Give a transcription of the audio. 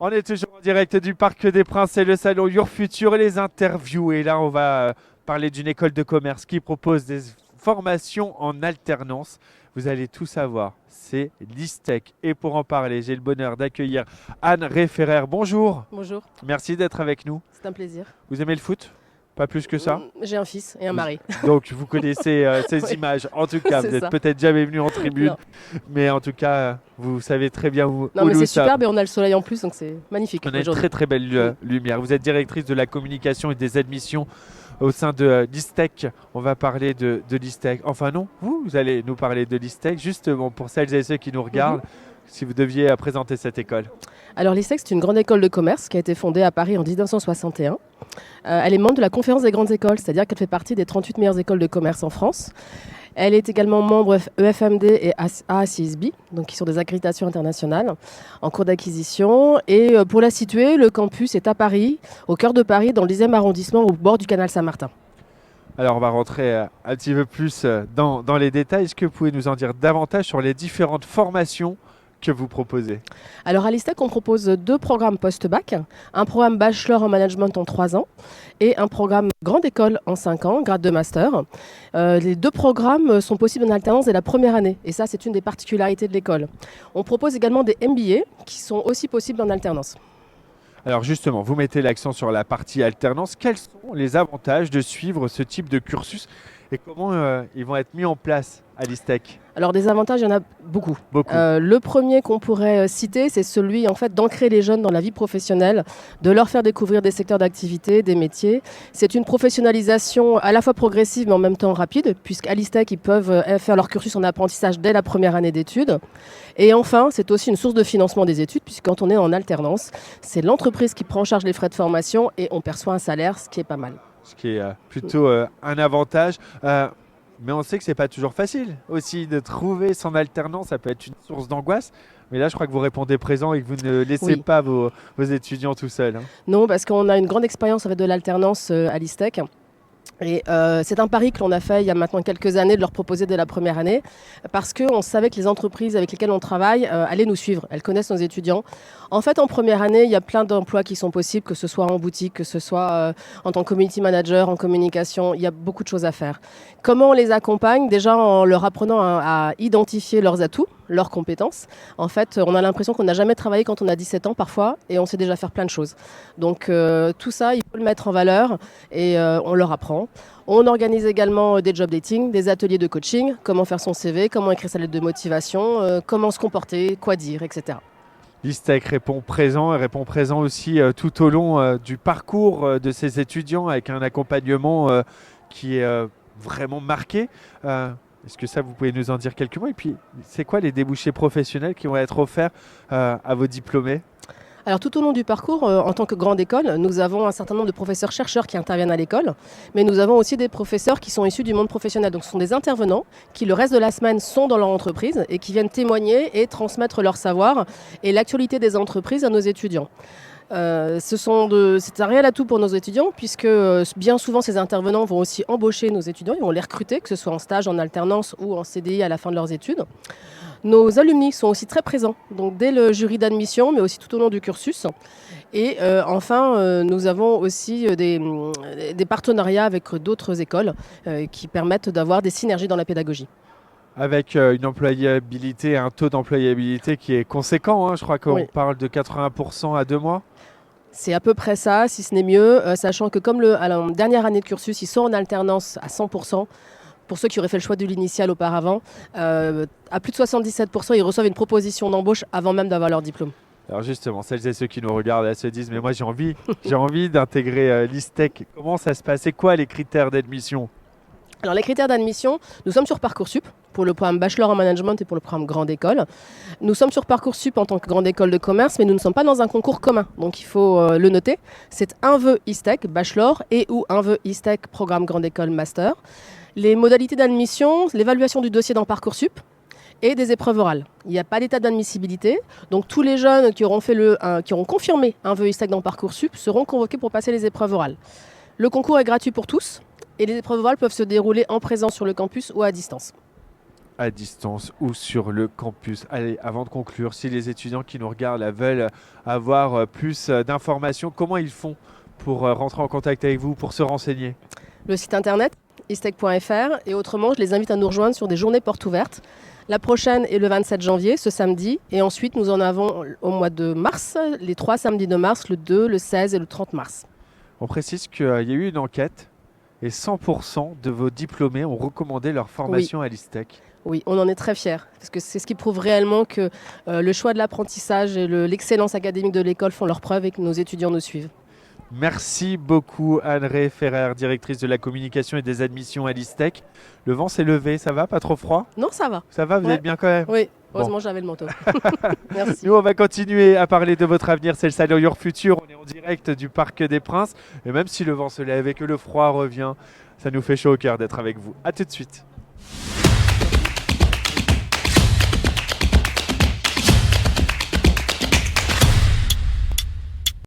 On est toujours en direct du Parc des Princes et le salon Your Future et les interviews. Et là, on va parler d'une école de commerce qui propose des formations en alternance. Vous allez tout savoir, c'est l'ISTEC. Et pour en parler, j'ai le bonheur d'accueillir Anne Référer. Bonjour. Bonjour, Merci d'être avec nous. c'est un plaisir. Vous aimez le foot? Pas plus que ça? J'ai un fils et un mari. Donc vous connaissez ces Oui. images. En tout cas, C'est vous n'êtes ça. peut-être jamais venu en tribune, Non. mais en tout cas, vous savez très bien où Non, où mais nous c'est sommes. superbe et on a le soleil en plus, donc c'est magnifique On a une aujourd'hui. très très belle lumière. Vous êtes directrice de la communication et des admissions au sein de l'ISTEC. On va parler de l'ISTEC. Enfin non, vous allez nous parler de l'ISTEC. Justement, pour celles et ceux qui nous regardent, si vous deviez présenter cette école. Alors l'ISTEC, c'est une grande école de commerce qui a été fondée à Paris en 1961. Elle est membre de la Conférence des grandes écoles, c'est-à-dire qu'elle fait partie des 38 meilleures écoles de commerce en France. Elle est également membre EFMD et AACSB, donc qui sont des accréditations internationales en cours d'acquisition. Et pour la situer, le campus est à Paris, au cœur de Paris, dans le 10e arrondissement, au bord du canal Saint-Martin. Alors on va rentrer un petit peu plus dans les détails. Est-ce que vous pouvez nous en dire davantage sur les différentes formations que vous proposez? Alors à l'ISTEC, on propose 2 programmes post-bac, un programme bachelor en management en 3 ans et un programme grande école en 5 ans, grade de master. Les 2 programmes sont possibles en alternance dès la première année et ça c'est une des particularités de l'école. On propose également des MBA qui sont aussi possibles en alternance. Alors justement, vous mettez l'accent sur la partie alternance. Quels sont les avantages de suivre ce type de cursus et comment ils vont être mis en place à l'ISTEC? Alors des avantages, il y en a beaucoup. Beaucoup. Le premier qu'on pourrait citer, c'est celui en fait d'ancrer les jeunes dans la vie professionnelle, de leur faire découvrir des secteurs d'activité, des métiers. C'est une professionnalisation à la fois progressive mais en même temps rapide, puisqu'à l'ISTEC, ils peuvent faire leur cursus en apprentissage dès la première année d'études. Et enfin, c'est aussi une source de financement des études, puisque quand on est en alternance, c'est l'entreprise qui prend en charge les frais de formation et on perçoit un salaire, ce qui est pas mal. Ce qui est plutôt un avantage. Mais on sait que c'est pas toujours facile aussi de trouver son alternance. Ça peut être une source d'angoisse. Mais là, je crois que vous répondez présent et que vous ne laissez Oui. pas vos étudiants tout seuls. Non, parce qu'on a une grande expérience avec de l'alternance à l'ISTEC. Et c'est un pari que l'on a fait il y a maintenant quelques années de leur proposer dès la première année parce qu'on savait que les entreprises avec lesquelles on travaille allaient nous suivre, elles connaissent nos étudiants. En fait, en première année, il y a plein d'emplois qui sont possibles, que ce soit en boutique, que ce soit en tant que community manager, en communication, il y a beaucoup de choses à faire. Comment on les accompagne? Déjà en leur apprenant à identifier leurs atouts, leurs compétences. En fait, on a l'impression qu'on n'a jamais travaillé quand on a 17 ans parfois et on sait déjà faire plein de choses. Donc tout ça, il faut le mettre en valeur et on leur apprend. On organise également des job dating, des ateliers de coaching, comment faire son CV, comment écrire sa lettre de motivation, comment se comporter, quoi dire, etc. L'ISTEC répond présent et répond présent aussi tout au long du parcours de ses étudiants avec un accompagnement qui est vraiment marqué. Est-ce que ça, vous pouvez nous en dire quelques mots? Et puis, c'est quoi les débouchés professionnels qui vont être offerts à vos diplômés? Alors tout au long du parcours, en tant que grande école, nous avons un certain nombre de professeurs-chercheurs qui interviennent à l'école, mais nous avons aussi des professeurs qui sont issus du monde professionnel. Donc ce sont des intervenants qui le reste de la semaine sont dans leur entreprise et qui viennent témoigner et transmettre leur savoir et l'actualité des entreprises à nos étudiants. C'est un réel atout pour nos étudiants puisque bien souvent ces intervenants vont aussi embaucher nos étudiants, ils vont les recruter, que ce soit en stage, en alternance ou en CDI à la fin de leurs études. Nos alumni sont aussi très présents, donc dès le jury d'admission, mais aussi tout au long du cursus. Et enfin, nous avons aussi des partenariats avec d'autres écoles qui permettent d'avoir des synergies dans la pédagogie. Avec une employabilité, un taux d'employabilité qui est conséquent, hein. Je crois qu'on Oui. parle de 80% à 2 mois. C'est à peu près ça, si ce n'est mieux, sachant que comme à la dernière année de cursus, ils sont en alternance à 100%. Pour ceux qui auraient fait le choix de l'initial auparavant, à plus de 77%, ils reçoivent une proposition d'embauche avant même d'avoir leur diplôme. Alors justement, celles et ceux qui nous regardent, elles se disent, mais moi j'ai envie d'intégrer l'ISTEC. Comment ça se passe? C'est quoi les critères d'admission? Alors les critères d'admission, nous sommes sur Parcoursup pour le programme Bachelor en Management et pour le programme Grande École. Nous sommes sur Parcoursup en tant que Grande École de Commerce, mais nous ne sommes pas dans un concours commun, donc il faut le noter. C'est un vœu ISTEC Bachelor et ou un vœu ISTEC Programme Grande École Master. Les modalités d'admission, l'évaluation du dossier dans Parcoursup et des épreuves orales. Il n'y a pas d'état d'admissibilité, donc tous les jeunes qui auront confirmé un vœu ISTEC dans Parcoursup seront convoqués pour passer les épreuves orales. Le concours est gratuit pour tous et les épreuves orales peuvent se dérouler en présence sur le campus ou à distance. À distance ou sur le campus. Allez, avant de conclure, si les étudiants qui nous regardent là, veulent avoir plus d'informations, comment ils font pour rentrer en contact avec vous, pour se renseigner? Le site internet istech.fr et autrement, je les invite à nous rejoindre sur des journées portes ouvertes. La prochaine est le 27 janvier, ce samedi, et ensuite nous en avons au mois de mars, les 3 samedis de mars, le 2, le 16 et le 30 mars. On précise qu'il y a eu une enquête et 100% de vos diplômés ont recommandé leur formation à l'ISTEC. Oui, on en est très fiers, parce que c'est ce qui prouve réellement que le choix de l'apprentissage et l'excellence académique de l'école font leurs preuves et que nos étudiants nous suivent. Merci beaucoup Anne-Rae Ferrer, directrice de la communication et des admissions à l'ISTEC. Le vent s'est levé, ça va? Pas trop froid? Non, ça va. Ça va, vous êtes bien quand même? Oui, heureusement j'avais le manteau. Merci. Nous, on va continuer à parler de votre avenir. C'est le Salon Your Future. On est en direct du Parc des Princes. Et même si le vent se lève et que le froid revient, ça nous fait chaud au cœur d'être avec vous. À tout de suite.